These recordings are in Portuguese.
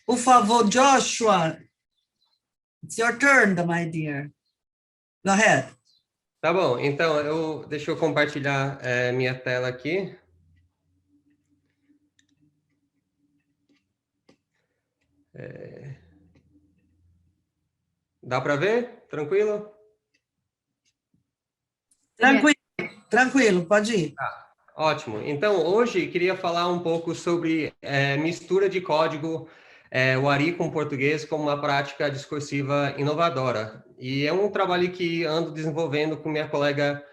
Por favor, Joshua, it's your turn, my dear. Go ahead. Tá bom, então deixa eu compartilhar minha tela aqui. Dá para ver? Tranquilo? Tranquilo, tranquilo, pode ir. Ótimo. Então, hoje queria falar um pouco sobre mistura de código Wari com português como uma prática discursiva inovadora. E é um trabalho que ando desenvolvendo com minha colega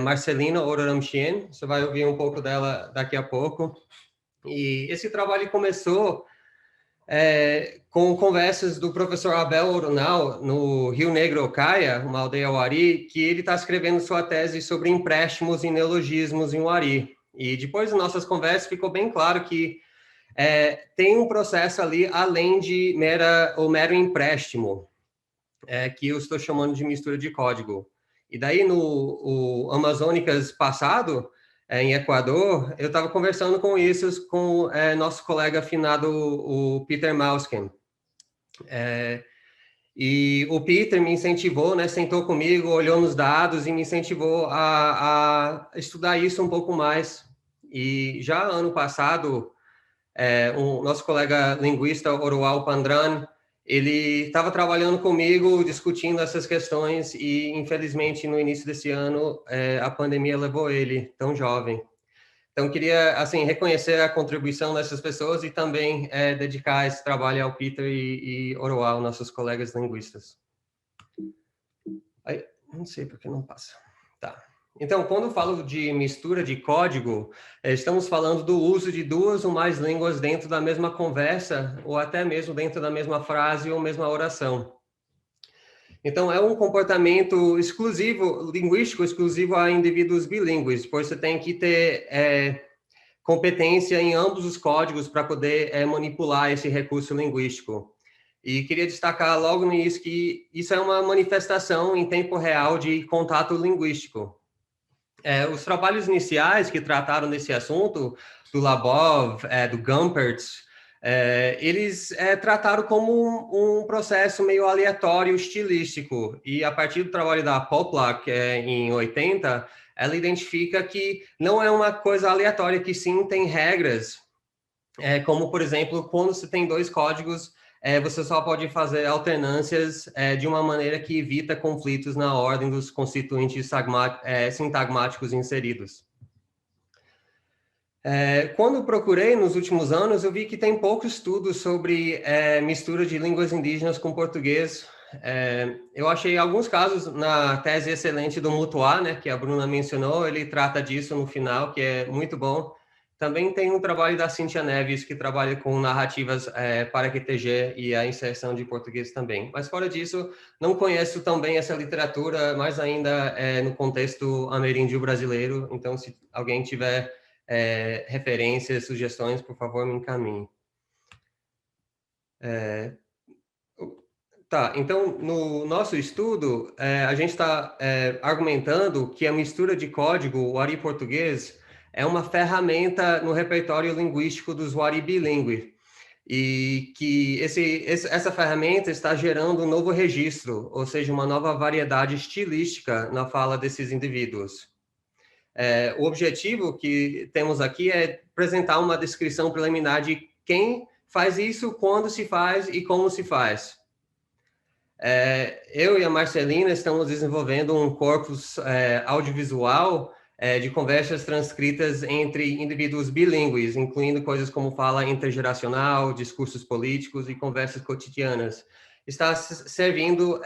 Marcelina Ororamchien. Você vai ouvir um pouco dela daqui a pouco. E esse trabalho começou com conversas do professor Abel Oronal no Rio Negro Ocaia, uma aldeia Wari, que ele está escrevendo sua tese sobre empréstimos e neologismos em Wari. E depois das nossas conversas ficou bem claro que tem um processo ali além de mero empréstimo, que eu estou chamando de mistura de código. E daí no Amazônicas passado, em Equador, eu estava conversando com isso com nosso colega afinado, o Peter Mausken. E o Peter me incentivou, né, sentou comigo, olhou nos dados e me incentivou a estudar isso um pouco mais. E já ano passado, o nosso colega linguista, Orual Pandran, ele estava trabalhando comigo, discutindo essas questões e, infelizmente, no início desse ano, a pandemia levou ele, tão jovem. Então, queria, assim, reconhecer a contribuição dessas pessoas e também dedicar esse trabalho ao Peter e Orual, nossos colegas linguistas. Aí, não sei por que não passa. Tá. Então, quando falo de mistura de código, estamos falando do uso de duas ou mais línguas dentro da mesma conversa, ou até mesmo dentro da mesma frase ou mesma oração. Então, é um comportamento exclusivo, linguístico exclusivo a indivíduos bilíngues, pois você tem que ter competência em ambos os códigos para poder manipular esse recurso linguístico. E queria destacar logo no início que isso é uma manifestação em tempo real de contato linguístico. Os trabalhos iniciais que trataram desse assunto, do Labov, do Gumpertz, eles trataram como um processo meio aleatório, estilístico. E a partir do trabalho da Poplack, em 80, ela identifica que não é uma coisa aleatória, que sim tem regras, como, por exemplo, quando você tem dois códigos, você só pode fazer alternâncias de uma maneira que evita conflitos na ordem dos constituintes sintagmáticos inseridos. Quando procurei nos últimos anos, eu vi que tem pouco estudo sobre mistura de línguas indígenas com português. Eu achei alguns casos na tese excelente do Mutuá, né, que a Bruna mencionou, ele trata disso no final, que é muito bom. Também tem um trabalho da Cíntia Neves, que trabalha com narrativas para QTG e a inserção de português também. Mas fora disso, não conheço tão bem essa literatura, mais ainda no contexto ameríndio brasileiro. Então, se alguém tiver referências, sugestões, por favor, me encaminhe. Tá, então, no nosso estudo, a gente está argumentando que a mistura de código Wari português é uma ferramenta no repertório linguístico dos Wari bilíngue, e que essa ferramenta está gerando um novo registro, ou seja, uma nova variedade estilística na fala desses indivíduos. O objetivo que temos aqui é apresentar uma descrição preliminar de quem faz isso, quando se faz e como se faz. Eu e a Marcelina estamos desenvolvendo um corpus audiovisual de conversas transcritas entre indivíduos bilíngues, incluindo coisas como fala intergeracional, discursos políticos e conversas cotidianas. Está servindo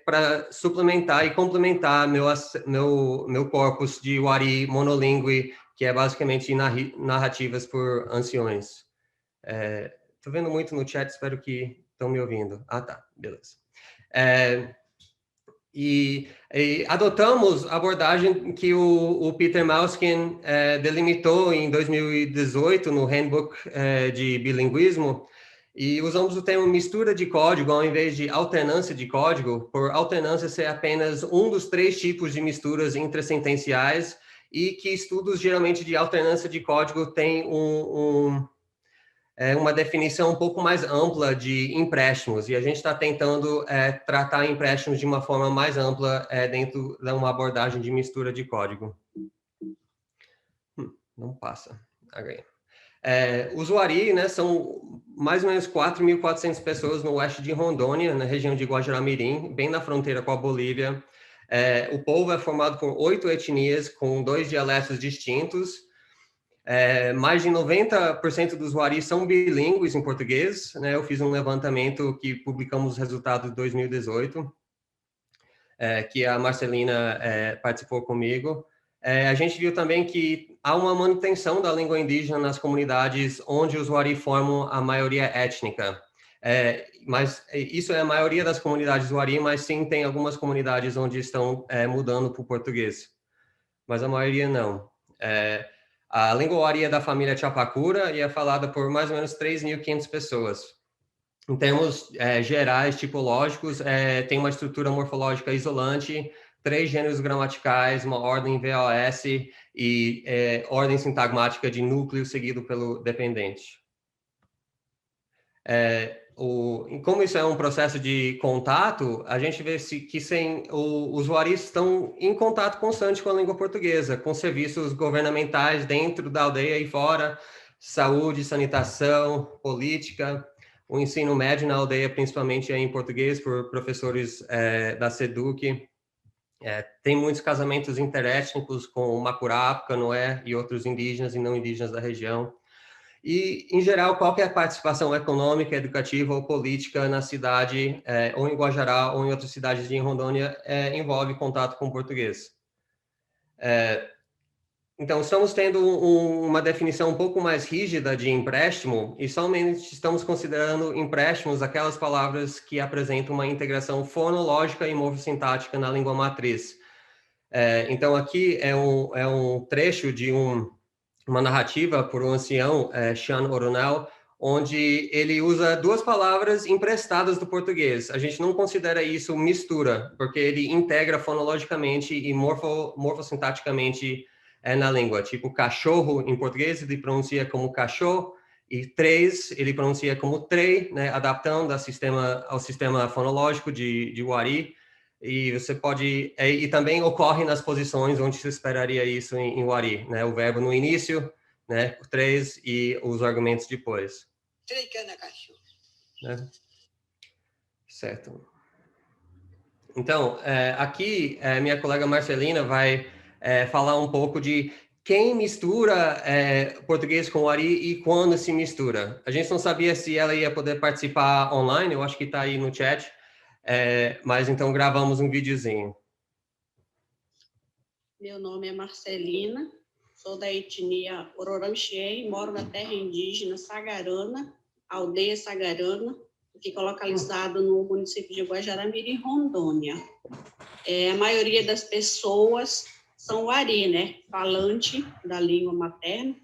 para suplementar e complementar meu corpus de Wari monolíngue, que é basicamente narrativas por anciões. Estou vendo muito no chat, espero que estão me ouvindo. Ah, tá, beleza. E adotamos a abordagem que o Peter Mausken delimitou em 2018 no Handbook de Bilinguismo, e usamos o termo mistura de código ao invés de alternância de código, por alternância ser apenas um dos 3 tipos de misturas intrasentenciais, e que estudos geralmente de alternância de código têm uma definição um pouco mais ampla de empréstimos, e a gente está tentando tratar empréstimos de uma forma mais ampla dentro de uma abordagem de mistura de código. Não passa. Os Wari, né, são mais ou menos 4.400 pessoas no oeste de Rondônia, na região de Guajará-Mirim, bem na fronteira com a Bolívia. O povo é formado por 8 etnias, com 2 dialetos distintos. Mais de 90% dos Wari são bilíngues em português, né? Eu fiz um levantamento que publicamos os resultados de 2018, que a Marcelina participou comigo. A gente viu também que há uma manutenção da língua indígena nas comunidades onde os Wari formam a maioria étnica. Mas isso é a maioria das comunidades Wari, mas sim tem algumas comunidades onde estão mudando para o português. Mas a maioria não. A língua Wari é da família Chapacura e é falada por mais ou menos 3.500 pessoas. Em termos gerais, tipológicos, tem uma estrutura morfológica isolante, 3 gêneros gramaticais, uma ordem VOS e ordem sintagmática de núcleo seguido pelo dependente. Como isso é um processo de contato, a gente vê que os Waris estão em contato constante com a língua portuguesa, com serviços governamentais dentro da aldeia e fora, saúde, sanitação, política. O ensino médio na aldeia, principalmente, é em português, por professores da SEDUC. Tem muitos casamentos interétnicos com Macurá, Canoé e outros indígenas e não indígenas da região. E, em geral, qualquer participação econômica, educativa ou política na cidade, ou em Guajará, ou em outras cidades de Rondônia, envolve contato com o português. Então, estamos tendo uma definição um pouco mais rígida de empréstimo, e somente estamos considerando empréstimos aquelas palavras que apresentam uma integração fonológica e morfossintática na língua matriz. Então, aqui é um trecho de uma narrativa por um ancião, Sean Oronel, onde ele usa 2 palavras emprestadas do português. A gente não considera isso mistura, porque ele integra fonologicamente e morfossintaticamente na língua. Tipo, cachorro, em português, ele pronuncia como cachorro, e 3, ele pronuncia como trei, né, adaptando ao sistema fonológico de Wari. E você pode... E também ocorre nas posições onde se esperaria isso em Wari, né? O verbo no início, né? 3 e os argumentos depois. Né? Certo. Então, aqui, minha colega Marcelina vai falar um pouco de quem mistura português com Wari e quando se mistura. A gente não sabia se ela ia poder participar online, eu acho que está aí no chat. Mas então gravamos um videozinho. Meu nome é Marcelina, sou da etnia Ororamxien, moro na terra indígena Sagarana, aldeia Sagarana, que fica localizado no município de Guajará-Mirim, Rondônia. A maioria das pessoas são Wari, né? Falante da língua materna,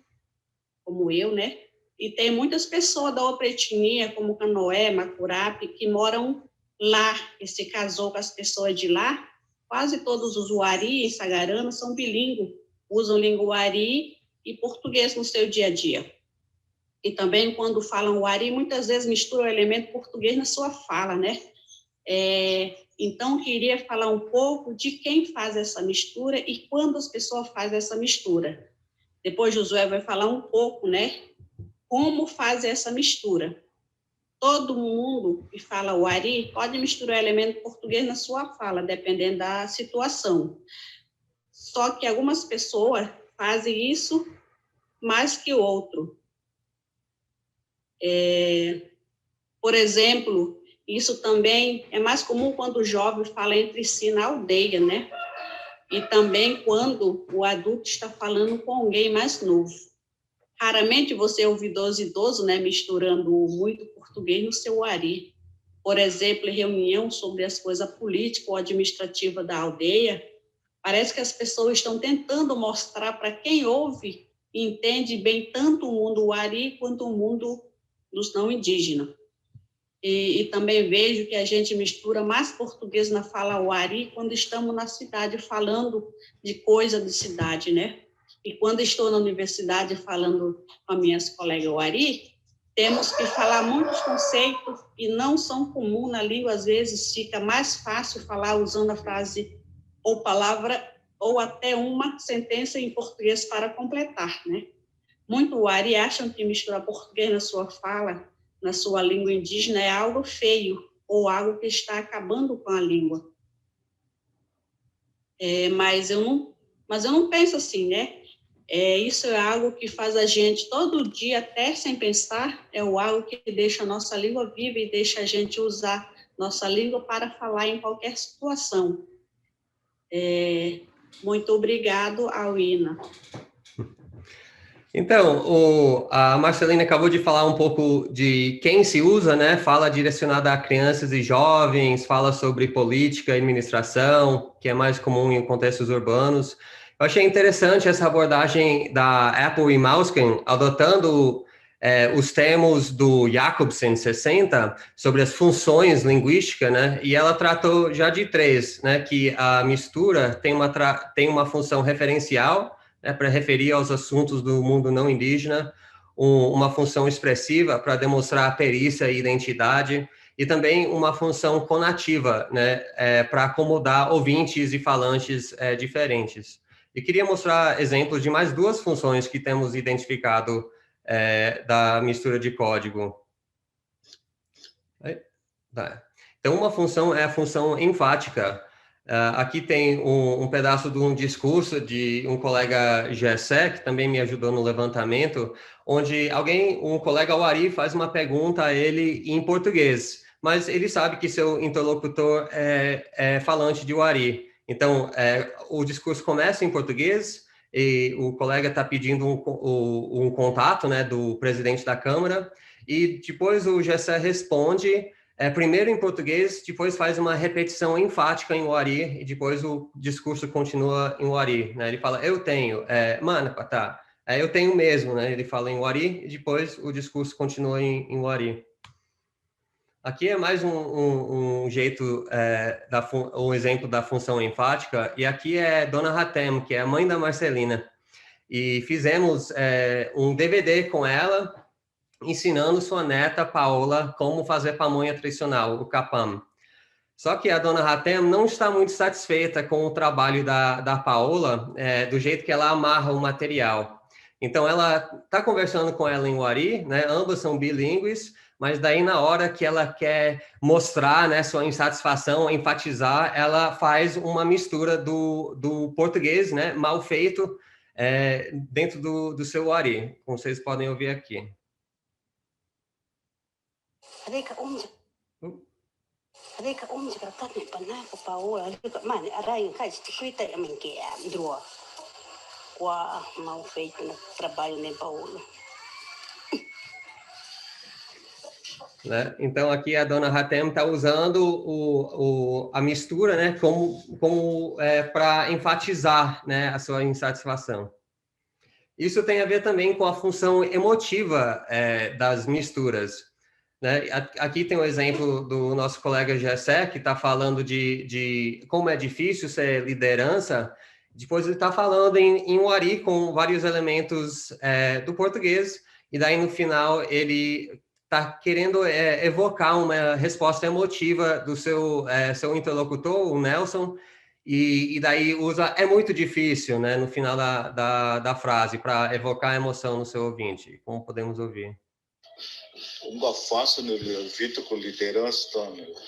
como eu, né? E tem muitas pessoas da outra etnia, como Canoé, Macurape, que moram lá, que se casou com as pessoas de lá. Quase todos os Wari em Sagarana são bilíngues, usam língua Wari e português no seu dia a dia. E também, quando falam Wari, muitas vezes misturam o elemento português na sua fala, né? Então, queria falar um pouco de quem faz essa mistura e quando as pessoas fazem essa mistura. Depois, Josué vai falar um pouco, né? Como faz essa mistura. Todo mundo que fala Wari pode misturar elemento português na sua fala, dependendo da situação. Só que algumas pessoas fazem isso mais que o outro. Por exemplo, isso também é mais comum quando o jovem fala entre si na aldeia, né? E também quando o adulto está falando com alguém mais novo. Raramente você ouve idoso, né, misturando muito português no seu Wari. Por exemplo, em reunião sobre as coisas políticas ou administrativas da aldeia, parece que as pessoas estão tentando mostrar para quem ouve e entende bem tanto o mundo Wari quanto o mundo dos não indígenas. E também vejo que a gente mistura mais português na fala Wari quando estamos na cidade falando de coisa de cidade, né? E quando estou na universidade falando com as minhas colegas Wari, temos que falar muitos conceitos e não são comuns na língua, às vezes fica mais fácil falar usando a frase ou palavra ou até uma sentença em português para completar, né? Muitos Wari acham que misturar português na sua fala, na sua língua indígena, é algo feio ou algo que está acabando com a língua. Mas eu não penso assim, né? Isso é algo que faz a gente todo dia, até sem pensar, é algo que deixa a nossa língua viva e deixa a gente usar nossa língua para falar em qualquer situação. Muito obrigado, Alina. Então, a Marcelina acabou de falar um pouco de quem se usa, né? Fala direcionada a crianças e jovens, fala sobre política e administração, que é mais comum em contextos urbanos. Eu achei interessante essa abordagem da Apple e Mausken, adotando os termos do Jacobsen 60 sobre as funções linguísticas, né? E ela tratou já de 3, né? Que a mistura tem uma função referencial, para referir aos assuntos do mundo não indígena, uma função expressiva para demonstrar a perícia e identidade, e também uma função conativa, né, para acomodar ouvintes e falantes diferentes. E queria mostrar exemplos de mais 2 funções que temos identificado da mistura de código. Então, uma função é a função enfática. Aqui tem um pedaço de um discurso de um colega Gessé, que também me ajudou no levantamento, onde um colega Wari faz uma pergunta a ele em português, mas ele sabe que seu interlocutor é falante de Wari. Então, o discurso começa em português e o colega está pedindo um contato, né, do presidente da Câmara, e depois o Gessé responde primeiro em português, depois faz uma repetição enfática em Wari, e depois o discurso continua em Wari, né? Ele fala, eu tenho, mano, tá, eu tenho mesmo, né? Ele fala em Wari, e depois o discurso continua em Wari. Aqui é mais um jeito, um exemplo da função enfática, e aqui é Dona Hatem, que é a mãe da Marcelina, e fizemos um DVD com ela, ensinando sua neta, Paola, como fazer pamonha tradicional, o capam. Só que a dona Hatem não está muito satisfeita com o trabalho da Paola, do jeito que ela amarra o material. Então, ela está conversando com ela em Wari, né? Ambas são bilíngues, mas daí na hora que ela quer mostrar, né, sua insatisfação, enfatizar, ela faz uma mistura do português, né, mal feito, dentro do seu Wari, como vocês podem ouvir aqui. Reka umja karatat ni pana ko Paola reka mani arai kai kuita amin que drua qua mal feito no trabalho nem Paola. Né? Então, aqui a dona Hatem está usando a mistura, né, como para enfatizar, né, a sua insatisfação. Isso tem a ver também com a função emotiva das misturas. Né? Aqui tem um exemplo do nosso colega Gessé, que está falando de como é difícil ser liderança. Depois ele está falando em Wari com vários elementos do português, e daí no final ele está querendo evocar uma resposta emotiva do seu interlocutor, o Nelson, e daí usa é muito difícil, né, no final da frase, para evocar a emoção no seu ouvinte, como podemos ouvir. Uma fácil no Vitor com liderança,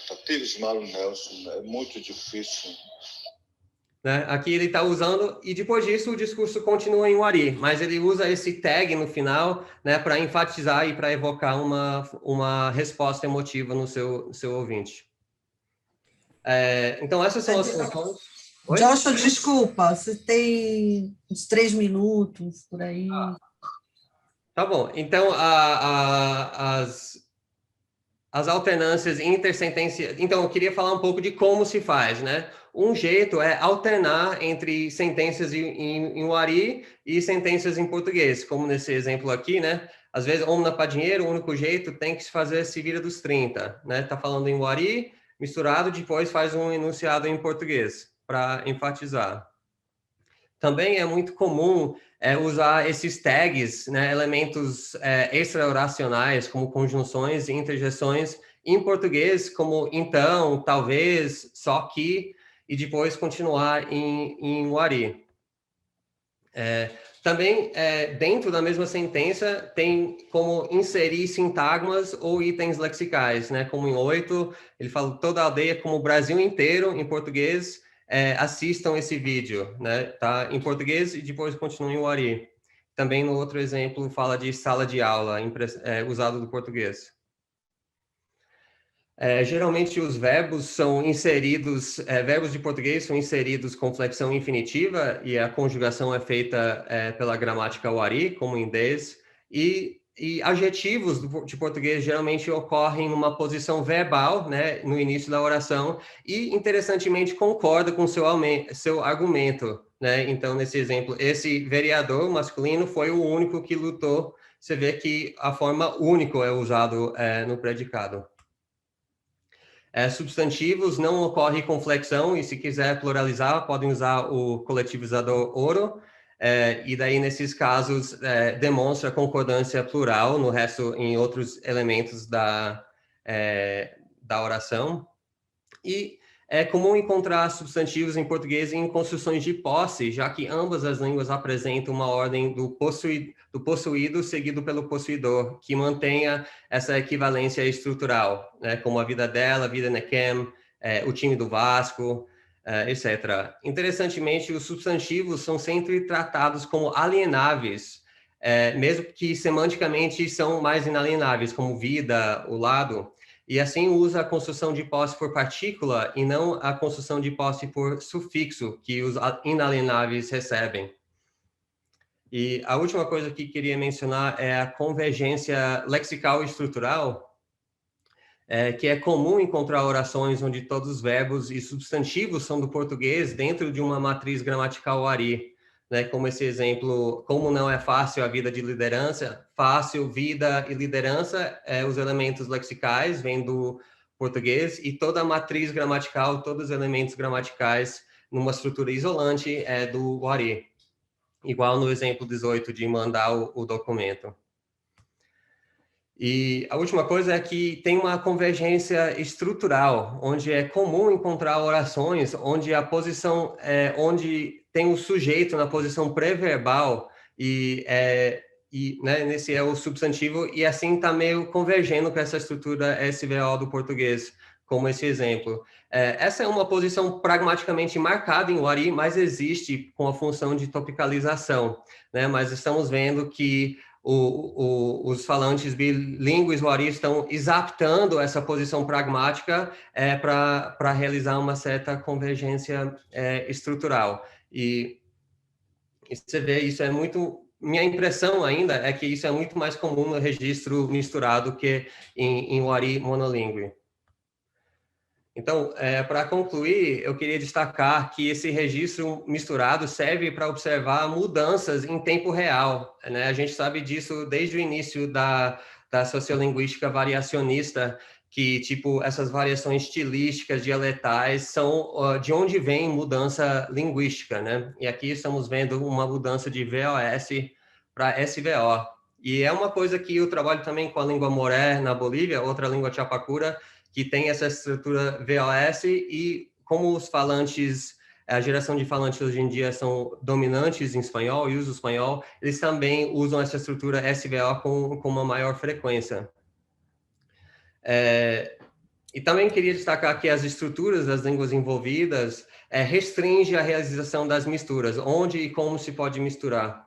tá tires mal Nelson, é muito difícil. Né? Aqui ele está usando, e depois disso o discurso continua em Wari, mas ele usa esse tag no final, né, para enfatizar e para evocar uma resposta emotiva no seu ouvinte. Então, essas são as funções. Joshua, desculpa, você tem uns 3 minutos por aí. Tá bom. Então, as alternâncias intersentenciais. Então, eu queria falar um pouco de como se faz, né? Um jeito é alternar entre sentenças em Wari e sentenças em português, como nesse exemplo aqui, né? Às vezes, omna para dinheiro, o único jeito tem que se fazer se vira dos 30, né? Tá falando em Wari, misturado, depois faz um enunciado em português, para enfatizar. também é muito comum usar esses tags, né, elementos extra-oracionais, como conjunções e interjeções, em português, como então, talvez, só que, e depois continuar em Wari. Também, dentro da mesma sentença, tem como inserir sintagmas ou itens lexicais, né? Como em 8, ele fala toda a aldeia, como o Brasil inteiro, em português, assistam esse vídeo, né? Tá em português e depois continua em Wari. Também no outro exemplo fala de sala de aula, usado do português. Geralmente os verbos são inseridos, verbos de português são inseridos com flexão infinitiva e a conjugação é feita pela gramática Wari, como em des, e adjetivos de português geralmente ocorrem numa posição verbal, né, no início da oração, e interessantemente concorda com seu argumento, né? Então, nesse exemplo, esse vereador masculino foi o único que lutou. Você vê que a forma único é usado no predicado. Substantivos não ocorre com flexão, e se quiser pluralizar, podem usar o coletivizador oro, e daí, nesses casos, demonstra concordância plural no resto, em outros elementos da oração. E é comum encontrar substantivos em português em construções de posse, já que ambas as línguas apresentam uma ordem do possuído seguido pelo possuidor, que mantenha essa equivalência estrutural, né, como a vida dela, a vida Nequem, o time do Vasco, etc. Interessantemente, os substantivos são sempre tratados como alienáveis, mesmo que semanticamente são mais inalienáveis, como vida, o lado, e assim usa a construção de posse por partícula e não a construção de posse por sufixo, que os inalienáveis recebem. E a última coisa que queria mencionar é a convergência lexical e estrutural, que é comum encontrar orações onde todos os verbos e substantivos são do português dentro de uma matriz gramatical Wari, né? Como esse exemplo, como não é fácil a vida de liderança, fácil, vida e liderança, os elementos lexicais vêm do português, e toda a matriz gramatical, todos os elementos gramaticais numa estrutura isolante do Wari. Igual no exemplo 18 de mandar o documento. E a última coisa é que tem uma convergência estrutural, onde é comum encontrar orações onde a posição, onde tem o sujeito na posição pré-verbal né, nesse é o substantivo, e assim está meio convergendo com essa estrutura SVO do português, como esse exemplo. Essa é uma posição pragmaticamente marcada em Wari, mas existe com a função de topicalização, né? Mas estamos vendo que os falantes bilíngues Wari estão exaptando essa posição pragmática para realizar uma certa convergência estrutural. E você vê, isso é muito... Minha impressão ainda é que isso é muito mais comum no registro misturado que em Wari monolíngue. Então, para concluir, eu queria destacar que esse registro misturado serve para observar mudanças em tempo real, né? A gente sabe disso desde o início da sociolinguística variacionista, que, tipo, essas variações estilísticas, dialetais, são de onde vem mudança linguística, né? E aqui estamos vendo uma mudança de VOS para SVO. E é uma coisa que eu trabalho também com a língua moré na Bolívia, outra língua chapacura, que tem essa estrutura VOS, e como os falantes, a geração de falantes hoje em dia são dominantes em espanhol e usam o espanhol, eles também usam essa estrutura SVO com uma maior frequência. E também queria destacar que as estruturas das línguas envolvidas restringem a realização das misturas, onde e como se pode misturar.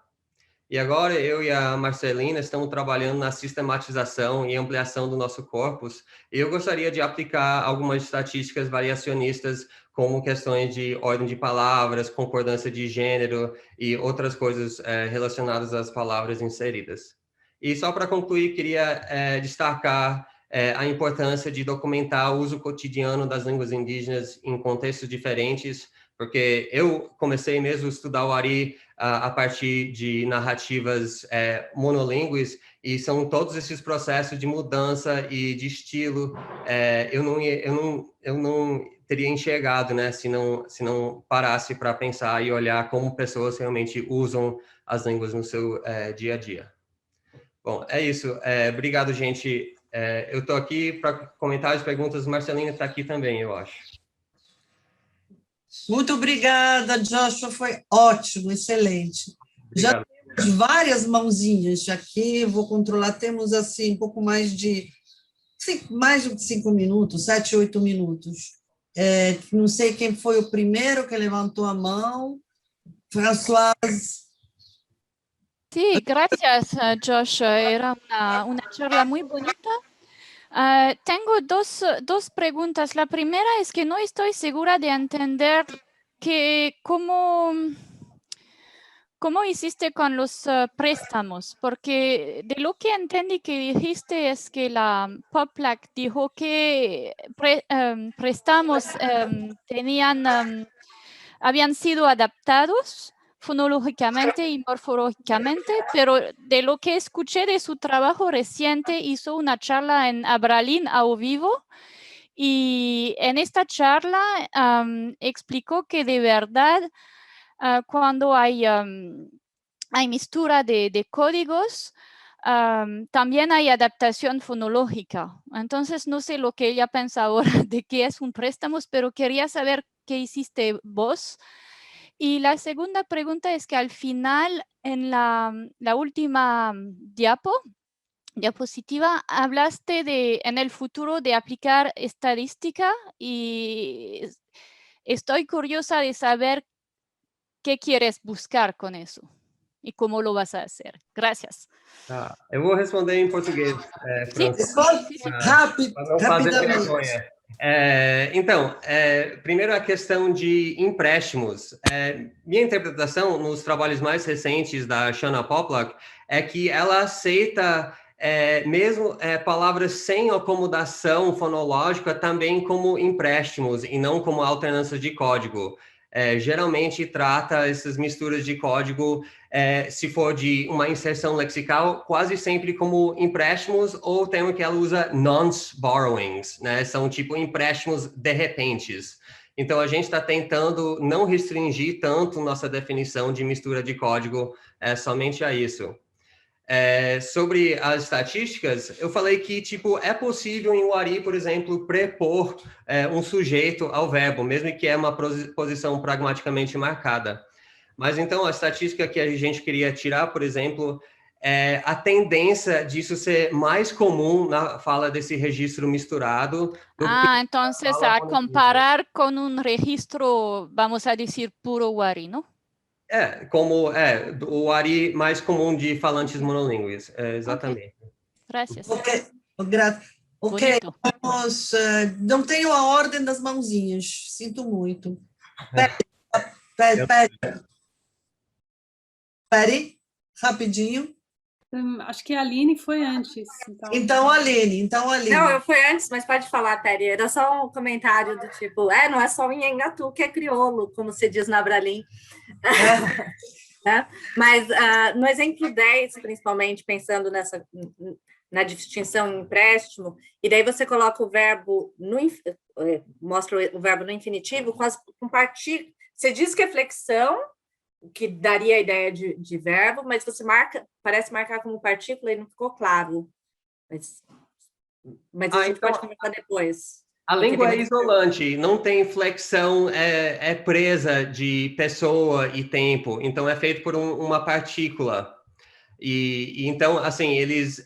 E agora eu e a Marcelina estamos trabalhando na sistematização e ampliação do nosso corpus, e eu gostaria de aplicar algumas estatísticas variacionistas, como questões de ordem de palavras, concordância de gênero e outras coisas relacionadas às palavras inseridas. E só para concluir, queria destacar a importância de documentar o uso cotidiano das línguas indígenas em contextos diferentes, porque eu comecei mesmo a estudar o Wari a partir de narrativas monolíngues, e são todos esses processos de mudança e de estilo. Eu não teria enxergado, né, se não parasse para pensar e olhar como pessoas realmente usam as línguas no seu dia a dia. Bom, é isso. Obrigado, gente. Eu estou aqui para comentários, perguntas. Marcelina está aqui também, eu acho. Muito obrigada, Joshua, foi ótimo, excelente. Obrigado. Já temos várias mãozinhas aqui, vou controlar, temos assim um pouco mais de 5 minutos, 7, 8 minutos. Não sei quem foi o primeiro que levantou a mão. Françoise. Sí, gracias, Josh. Era una charla muy bonita. Tengo dos preguntas. La primera es que no estoy segura de entender cómo hiciste con los préstamos, porque de lo que entendí que dijiste es que la POPLAC dijo que préstamos habían sido adaptados fonológicamente y morfológicamente, pero de lo que escuché de su trabajo reciente, hizo una charla en Abralín a vivo, y en esta charla explicó que de verdad cuando hay mistura de códigos, también hay adaptación fonológica. Entonces no sé lo que ella piensa ahora de qué es un préstamo, pero quería saber qué hiciste vos. Y la segunda pregunta es que al final, en la última diapositiva, hablaste en el futuro de aplicar estadística, y estoy curiosa de saber qué quieres buscar con eso y cómo lo vas a hacer. Gracias. Eu vou responder em português, Responde rápido, para não fazer rapidamente. vergonha. Então, primeiro a questão de empréstimos. Minha interpretação nos trabalhos mais recentes da Shana Poplack é que ela aceita mesmo palavras sem acomodação fonológica também como empréstimos e não como alternâncias de código. Geralmente trata essas misturas de código, se for de uma inserção lexical, quase sempre como empréstimos, ou o termo que ela usa, nonce borrowings, né? São tipo empréstimos de repentes. Então, a gente está tentando não restringir tanto nossa definição de mistura de código somente a isso. Sobre as estatísticas, eu falei que tipo é possível em Wari, por exemplo, prepor um sujeito ao verbo, mesmo que é uma posição pragmaticamente marcada. Mas então a estatística que a gente queria tirar, por exemplo, é a tendência disso ser mais comum na fala desse registro misturado. Entonces a comparar con un registro, vamos a decir, puro Wari, ¿no? Como o Wari mais comum de falantes monolíngues, exatamente. Okay. Gracias. Ok, vamos, não tenho a ordem das mãozinhas, sinto muito. Pere, rapidinho. Acho que a Aline foi antes. Então, Aline. Não, eu fui antes, mas pode falar, Peri. Era só um comentário do tipo, não é só o Inhangatu que é crioulo, como se diz na Abralin. Mas no exemplo 10, principalmente, pensando na distinção em empréstimo, e daí você coloca o verbo, mostra o verbo no infinitivo, com partícula. Você diz que é flexão, que daria a ideia de verbo, mas você parece marcar como partícula e não ficou claro. Mas a gente pode conversar depois. A língua é isolante, não tem flexão, é presa de pessoa e tempo, então é feito por uma partícula. E então, assim, eles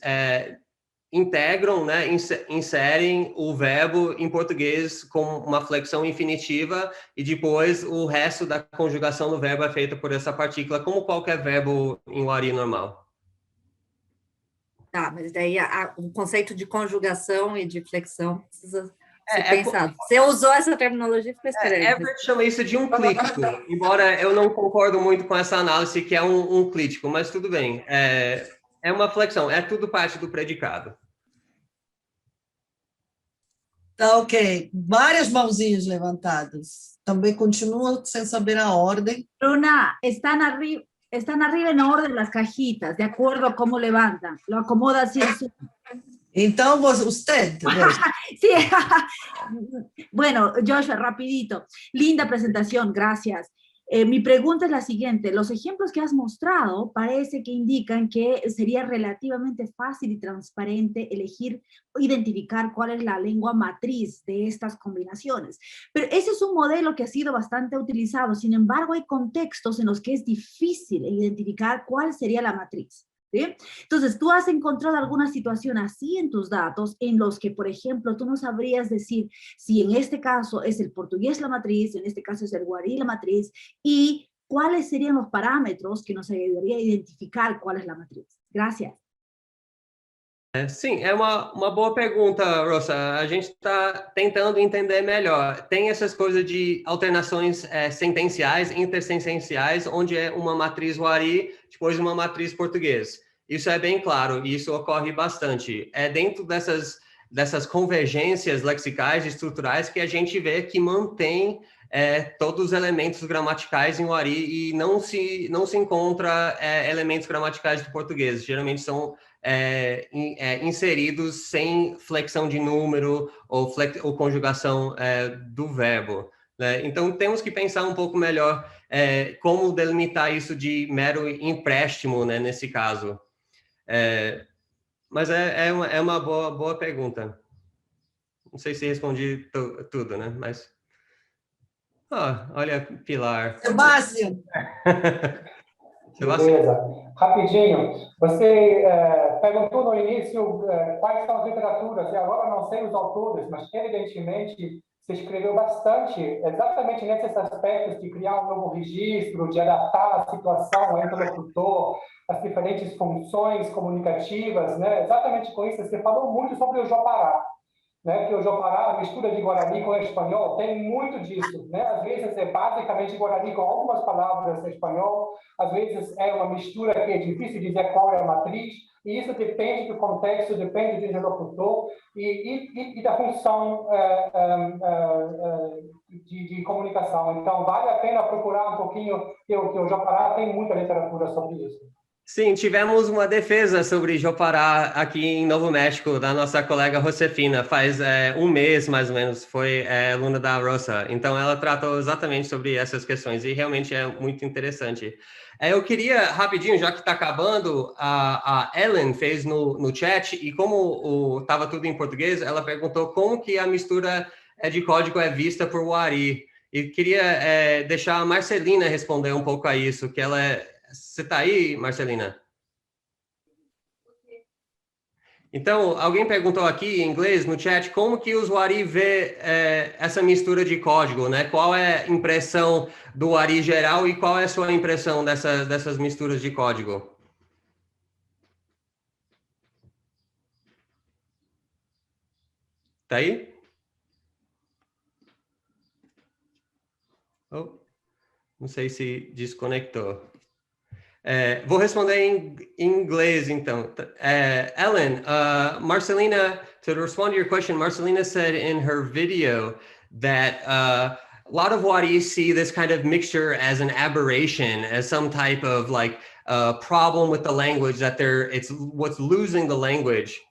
integram, né, inserem o verbo em português com uma flexão infinitiva, e depois o resto da conjugação do verbo é feita por essa partícula, como qualquer verbo em Wari normal. Tá, mas daí o conceito de conjugação e de flexão precisa ser pensado. Você usou essa terminologia, ficou estranho. Everett chama isso de um clítico, embora eu não concordo muito com essa análise que é um clítico, mas tudo bem. É uma flexão, é tudo parte do predicado. Tá, ok. Várias mãozinhas levantadas. Também continuo sem saber a ordem. Bruna, están arriba en orden las cajitas, de acuerdo a cómo levantan. Lo acomoda así. Então, usted. Sí. Bueno, Joshua, rapidito. Linda presentación, gracias. Mi pregunta es la siguiente. Los ejemplos que has mostrado parece que indican que sería relativamente fácil y transparente elegir o identificar cuál es la lengua matriz de estas combinaciones. Pero ese es un modelo que ha sido bastante utilizado. Sin embargo, hay contextos en los que es difícil identificar cuál sería la matriz. ¿Sí? Entonces, tú has encontrado alguna situación así en tus datos en los que, por ejemplo, tú no sabrías decir si en este caso es el portugués la matriz, en este caso es el guarí la matriz, y cuáles serían los parámetros que nos ayudaría a identificar cuál es la matriz. Gracias. Sim, é uma boa pergunta, Rosa. A gente está tentando entender melhor. Tem essas coisas de alternações sentenciais, intersentenciais, onde é uma matriz Wari, depois uma matriz português. Isso é bem claro, e isso ocorre bastante. É dentro dessas convergências lexicais e estruturais que a gente vê que mantém todos os elementos gramaticais em Wari e não se encontra elementos gramaticais do português. Geralmente são inseridos sem flexão de número ou conjugação do verbo, né? Então, temos que pensar um pouco melhor como delimitar isso de mero empréstimo, né, nesse caso. Mas é uma boa pergunta. Não sei se respondi tudo, né? Mas... olha, Pilar. Sebastião. Beleza. Rapidinho, você perguntou no início quais são as literaturas, e agora não sei os autores, mas evidentemente se escreveu bastante exatamente nesses aspectos de criar um novo registro, de adaptar a situação ao interlocutor, as diferentes funções comunicativas, né? Exatamente com isso, você falou muito sobre o Jopará, né? Que o Jopará, a mistura de Guarani com espanhol, tem muito disso, né? Às vezes é basicamente Guarani com algumas palavras em espanhol, às vezes é uma mistura que é difícil dizer qual é a matriz, e isso depende do contexto, depende do interlocutor e da função de comunicação. Então, vale a pena procurar um pouquinho, que o Jopará tem muita literatura sobre isso. Sim, tivemos uma defesa sobre Jopará aqui em Novo México, da nossa colega Josefina, faz um mês, mais ou menos, foi aluna da Rosa. Então, ela tratou exatamente sobre essas questões e realmente é muito interessante. Eu queria, rapidinho, já que está acabando, a Ellen fez no chat, e como estava tudo em português, ela perguntou como que a mistura de código é vista por Wari. E queria deixar a Marcelina responder um pouco a isso, que ela Você está aí, Marcelina? Então, alguém perguntou aqui em inglês no chat como que o Wari vê essa mistura de código, né? Qual é a impressão do Wari geral e qual é a sua impressão dessas misturas de código? Tá aí? Oh, não sei se desconectou. Vou responder em inglês, então. Ellen, Marcelina, to respond to your question, Marcelina said in her video that a lot of Wari see this kind of mixture as an aberration, as some type of like problem with the language, that it's what's losing the language.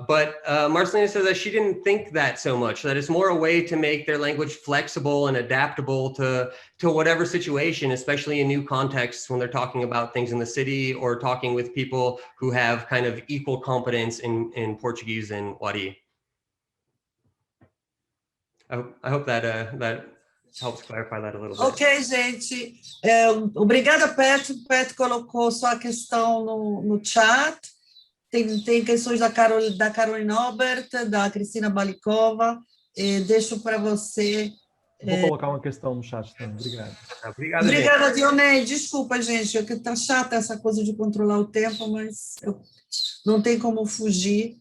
But Marcelina says that she didn't think that so much, that it's more a way to make their language flexible and adaptable to whatever situation, especially in new contexts when they're talking about things in the city or talking with people who have kind of equal competence in Portuguese and Wari. I hope that helps clarify that a little bit. Ok, gente. Obrigada, Petro. Petro colocou só a questão no chat. Tem questões da Caroline Albert, da Cristina Balikova. Deixo para você. Vou colocar uma questão no chat também. Obrigado. Obrigada, Dionei. Desculpa, gente, é que está chata essa coisa de controlar o tempo, mas não tem como fugir.